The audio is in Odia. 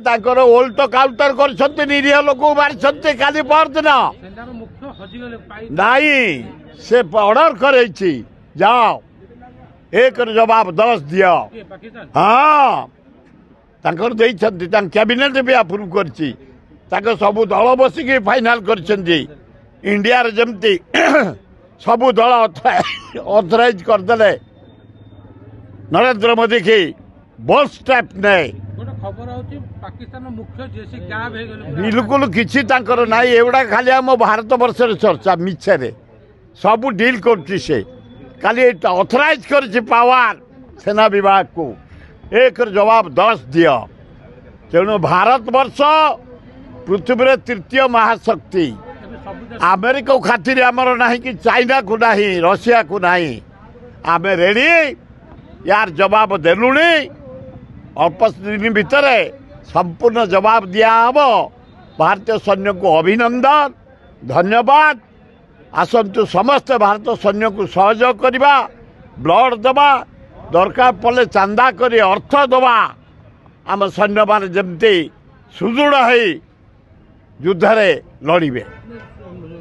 ତାଙ୍କର ଓଲ୍ଟ କାଉଣ୍ଟର କରିଛନ୍ତି ନିରୀହ ଲୋକକୁ ମାରିଛନ୍ତି କାଲି ପରଦିନ ନାଇଁ ସେ ଅର୍ଡର କରେଇଛି ଯାଅ ଏକର ଜବାବ 10 ଦିଅ ହଁ ତାଙ୍କର ଦେଇଛନ୍ତି ତାଙ୍କ କ୍ୟାବିନେଟ୍ ବି ଆପ୍ରୁଭ୍ କରିଛି ତାଙ୍କ ସବୁ ଦଳ ବସିକି ଫାଇନାଲ କରିଛନ୍ତି ଇଣ୍ଡିଆର ଯେମିତି ସବୁ ଦଳ ଅଥରାଇଜ କରିଦେଲେ ନରେନ୍ଦ୍ର ମୋଦି କି ବୋଲ୍ଡ ଷ୍ଟେପ୍ ନେ ବିଲକୁଲ କିଛି ତାଙ୍କର ନାହିଁ ଏଗୁଡ଼ା ଖାଲି ଆମ ଭାରତ ବର୍ଷରେ ଚର୍ଚ୍ଚା ମିଛରେ ସବୁ ଡିଲ୍ କରୁଛି ସେ ଖାଲି ଅଥରାଇଜ କରିଛି ପାୱାର ସେନା ବିଭାଗକୁ ଏକର ଜବାବ 10 ଦିଅ ତେଣୁ ଭାରତ ବର୍ଷ ପୃଥିବୀରେ ତୃତୀୟ ମହାଶକ୍ତି ଆମେରିକା ଖାତିରେ ଆମର ନାହିଁ କି ଚାଇନାକୁ ନାହିଁ ରଷିଆକୁ ନାହିଁ ଆମେ ରେଡ଼ି यार जवाब देलुणी अल्प दिन भितर संपूर्ण जवाब दिहब भारतीय सैन्य को अभिनंदन धन्यवाद आसतु समस्त भारत सैन्य को सहयोग करवा ब्लड दबा दरकार पड़े चांदा कर अर्थ दबा आम सैन्य मान जमती सुदृढ़ युद्ध लड़े।